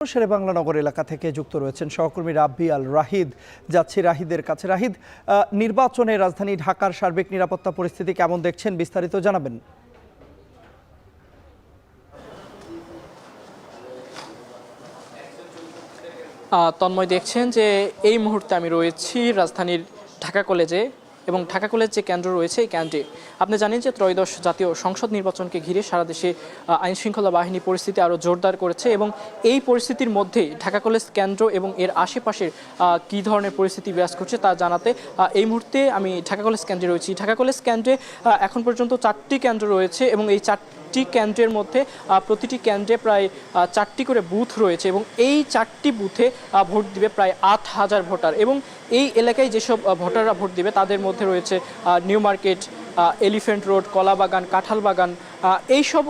শেরেবাংলা নগর এলাকা থেকে যুক্ত রয়েছেন সহকর্মী রাব্বি আল রাহিদ। যাচ্ছি রাহিদের কাছে। রাহিদ, নির্বাচনে রাজধানী ঢাকার সার্বিক নিরাপত্তা পরিস্থিতি কেমন দেখছেন, বিস্তারিত জানাবেন। তন্ময়, দেখছেন যে এই মুহূর্তে আমি রয়েছি রাজধানীর ঢাকা কলেজে এবং ঢাকা কলেজ যে কেন্দ্র রয়েছে এই কেন্দ্রে আপনি জানেন যে ত্রয়োদশ জাতীয় সংসদ নির্বাচনকে ঘিরে সারা দেশে আইন শৃঙ্খলা বাহিনী পরিস্থিতি আরও জোরদার করেছে এবং এই পরিস্থিতির মধ্যে ঢাকা কলেজ কেন্দ্র এবং এর আশেপাশের কী ধরনের পরিস্থিতি বিরাজ করছে তা জানাতে এই মুহূর্তে আমি ঢাকা কলেজ কেন্দ্রে রয়েছি। ঢাকা কলেজ কেন্দ্রে এখন পর্যন্ত 4টি কেন্দ্র রয়েছে এবং এই 4টি কেন্দ্রের মধ্যে প্রতিটি কেন্দ্রে প্রায় 4টি করে বুথ রয়েছে এবং এই 4টি বুথে ভোট দিবে প্রায় 8,000 ভোটার এবং এই এলাকায় যেসব ভোটাররা ভোট দিবে তাদের মধ্যে রয়েছে নিউ মার্কেট, এলিফ্যান্ট রোড, কলাবাগান, কাঁঠালবাগান, এইসব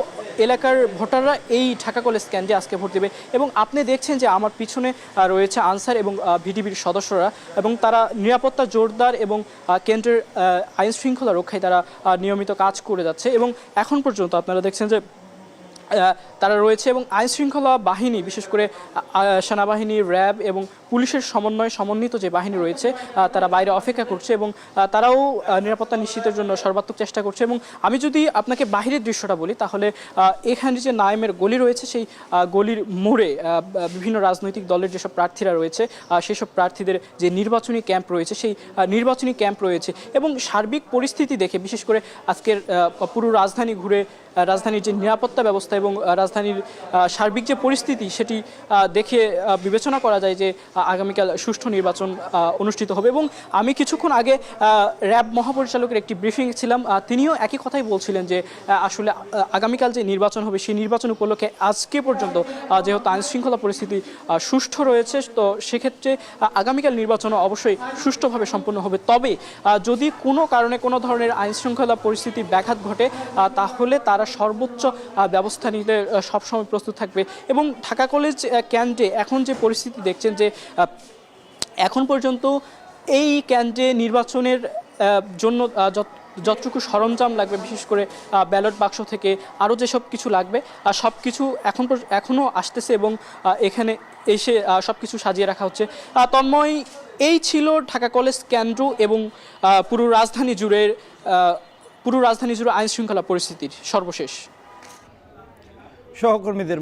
এলাকার ভোটাররা এই ঢাকা কলেজ কেন্দ্রে আজকে ভোট দেবে এবং আপনি দেখছেন যে আমার পিছনে রয়েছে আনসার এবং ভিডিবির সদস্যরা এবং তারা নিরাপত্তা জোরদার এবং কেন্দ্রের আইন শৃঙ্খলা রক্ষায় তারা নিয়মিত কাজ করে যাচ্ছে এবং এখন পর্যন্ত আপনারা দেখছেন যে তারা রয়েছে এবং আইন শৃঙ্খলা বাহিনী, বিশেষ করে সেনাবাহিনী, র্যাব এবং পুলিশের সমন্বিত যে বাহিনী রয়েছে তারা বাইরে অপেক্ষা করছে এবং তারাও নিরাপত্তা নিশ্চিতের জন্য সর্বাত্মক চেষ্টা করছে। এবং আমি যদি আপনাকে বাহিরের দৃশ্যটা বলি তাহলে এখানে যে নাইমের গলি রয়েছে সেই গলির মোড়ে বিভিন্ন রাজনৈতিক দলের যেসব প্রার্থীরা রয়েছে সেসব প্রার্থীদের যে নির্বাচনী ক্যাম্প রয়েছে সেই নির্বাচনী ক্যাম্প রয়েছে এবং সার্বিক পরিস্থিতি দেখে, বিশেষ করে আজকের পুরো রাজধানী ঘুরে রাজধানীর যে নিরাপত্তা ব্যবস্থা এবং রাজধানীর সার্বিক যে পরিস্থিতি সেটি দেখে বিবেচনা করা যায় যে আগামীকাল সুষ্ঠু নির্বাচন অনুষ্ঠিত হবে। এবং আমি কিছুক্ষণ আগে র্যাব মহাপরিচালকের একটি ব্রিফিং ছিলাম, তিনিও একই কথাই বলছিলেন যে আসলে আগামীকাল যে নির্বাচন হবে সেই নির্বাচন উপলক্ষে আজকে পর্যন্ত যেহেতু আইন শৃঙ্খলা পরিস্থিতি সুষ্ঠু রয়েছে তো সেক্ষেত্রে আগামীকাল নির্বাচনও অবশ্যই সুষ্ঠুভাবে সম্পন্ন হবে। তবে যদি কোনো কারণে কোনো ধরনের আইন শৃঙ্খলা পরিস্থিতির ব্যাঘাত ঘটে তাহলে তারা সর্বোচ্চ ব্যবস্থা নিতে সবসময় প্রস্তুত থাকবে। এবং ঢাকা কলেজ কেন্দ্রে এখন যে পরিস্থিতি দেখছেন যে এখন পর্যন্ত এই কেন্দ্রে নির্বাচনের জন্য যতটুকু সরঞ্জাম লাগবে, বিশেষ করে ব্যালট বাক্স থেকে আরও যেসব কিছু লাগবে সব কিছু এখনও আসতেছে এবং এখানে এসে সব কিছু সাজিয়ে রাখা হচ্ছে। তন্ময়, এই ছিল ঢাকা কলেজ কেন্দ্র এবং পুরো রাজধানী জুড়ে আইন শৃঙ্খলা পরিস্থিতির সর্বশেষ। সহকর্মীদের